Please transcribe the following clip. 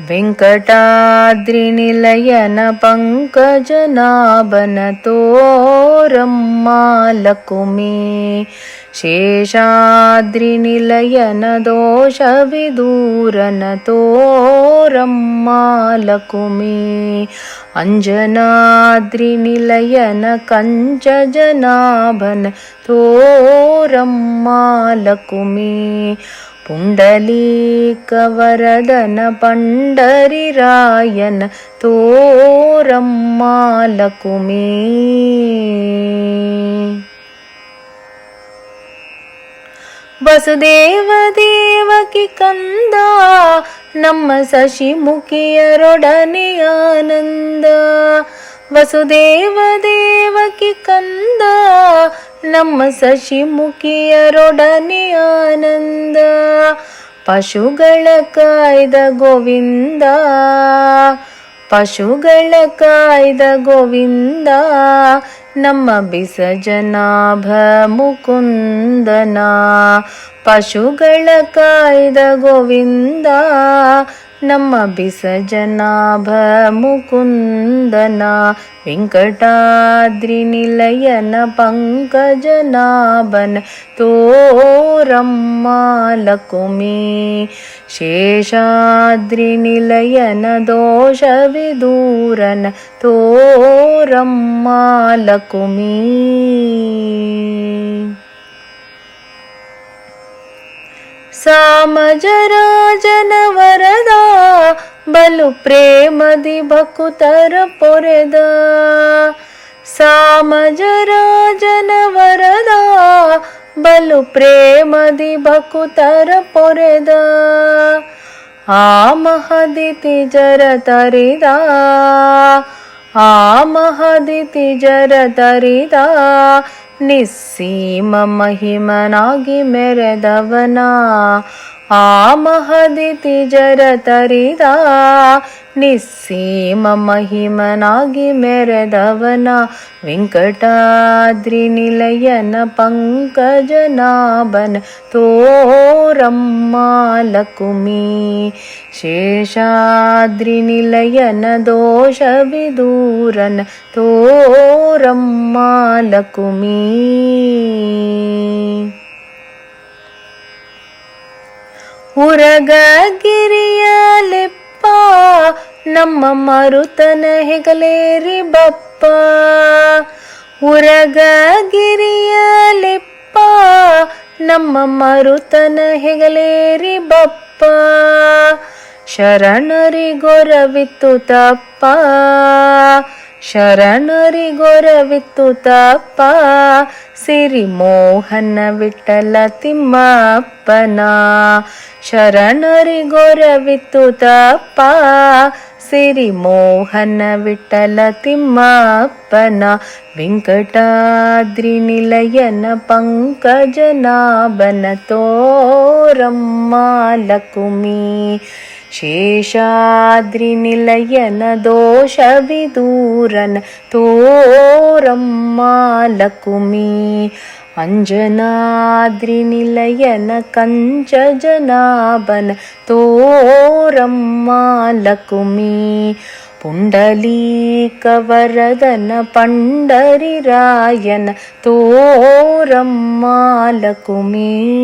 ವೆಂಕಟಾದ್ರಿನಿಲಯನ ಪಂಕಜನಾಭನ ತೋರಮ್ಮ ಲಕುಮಿ. ಶೇಷಾದ್ರಿನಿಲಯನ ದೋಷವಿದೂರನ ತೋರಮ್ಮ ಲಕುಮಿ. ಅಂಜನಾದ್ರಿನಿಲಯನ ಕಂಚಜನಾಭನ ತೋರಮ್ಮ ಲಕುಮಿ. ಪುಂಡಲೀಕವರದನ ಪಂಡರಿರಾಯನ ತೋರಮ್ಮ ಲಕುಮಿ. ವಸುದೇವ ದೇವಕಿ ಕಂದ ನಮ್ಮ ಶಶಿಮುಖಿಯರೊಡನೆ ಆನಂದ. ವಸುದೇವ ದೇವಕಿ ಕಂದ ನಮ್ಮ ಶಶಿಮುಖಿಯರೊಡನೆ ಆನಂದ. ಪಶುಗಳ ಕಾಯ್ದ ಗೋವಿಂದ, ಪಶುಗಳ ಕಾಯ್ದ ಗೋವಿಂದ, ನಮ್ಮ ಬಿಸಜನಾಭ ಮುಕುಂದನ. ಪಶುಗಳ ಕಾಯ್ದ ಗೋವಿಂದ, ನಮ್ಮ ಬಿಸಜನಾಭ ಮುಕುಂದನ. ವೆಂಕಟಾದ್ರಿನಿಲಯನ ಪಂಕಜನಾಭನ ತೋರಮ್ಮ ಲಕುಮಿ. ಶೇಷಾದ್ರಿನಿಲಯನ ದೋಷವಿದೂರನ ತೋರಮ್ಮ ಲಕುಮಿ. ಸಾಮಜರಾಜನ ವರದ ಬಲು ಪ್ರೇಮದಿ ಭಕುತರ ಪೊರೆದ. ಸಾಮಜರಾಜನ ವರದ ಬಲು ಪ್ರೇಮದಿ ಭಕುತರ ಪೊರೆದ. ಆ ಮಹದಿತಿ ಜರ ತರಿದ, ಆ ಮಹದಿತಿ ಜರ ತರಿದ, ನಿಸ್ಸೀಮ ಮಹಿಮನಾಗಿ ಮೆರೆದವನ. ಆ ಮಹದಿತಿ ಜರ ತರಿದ, ನಿಸ್ಸೀಮ ಮಹಿಮನಾಗಿ ಮೆರೆದವನ. ವೆಂಕಟಾದ್ರಿನಿಲಯನ ಪಂಕಜನಾಭನ ತೋರಮ್ಮ ಲಕುಮಿ. ಶೇಷಾದ್ರಿನಿಲಯನ ದೋಷವಿದೂರನ ತೋರಮ್ಮ ಲಕುಮಿ. ಉರಗಗಿರಿಯಲೆಪ್ಪ ನಮ್ಮ ಮರುತನ ಹೆಗಲೇರಿ ಬಪ್ಪ. ಉರಗಗಿರಿಯಲೆಪ್ಪ ನಮ್ಮ ಮರುತನ ಹೆಗಲೇರಿ ಬಪ್ಪ. ಶರಣರಿಗೊರವಿತ್ತು ತಪ್ಪ, ಶರಣರಿಗೊರವಿತ್ತು ತಪ್ಪ, ಸಿರಿಮೋಹನ ವಿಠಲ ತಿಮ್ಮಪ್ಪನ. ಶರಣರಿಗೊರವಿತ್ತು ತಪ್ಪ, ಸಿರಿಮೋಹನ ವಿಠಲ ತಿಮ್ಮಪ್ಪನ. ವೆಂಕಟಾದ್ರಿನಿಲಯನ ಪಂಕಜನಾಭನ ತೋರಮ್ಮ ಲಕುಮಿ. ಶೇಷಾದ್ರಿನಿಲಯನ ದೋಷವಿದೂರನ ತೋರಮ್ಮ ಲಕುಮಿ. ಅಂಜನಾದ್ರಿನಿಲಯನ ಕಂಚಜನಾಭನ ತೋರಮ್ಮ ಲಕುಮಿ. ಪುಂಡಲೀಕವರದನ ಪಂಡರಿರಾಯನ ತೋರಮ್ಮ ಲಕುಮಿ.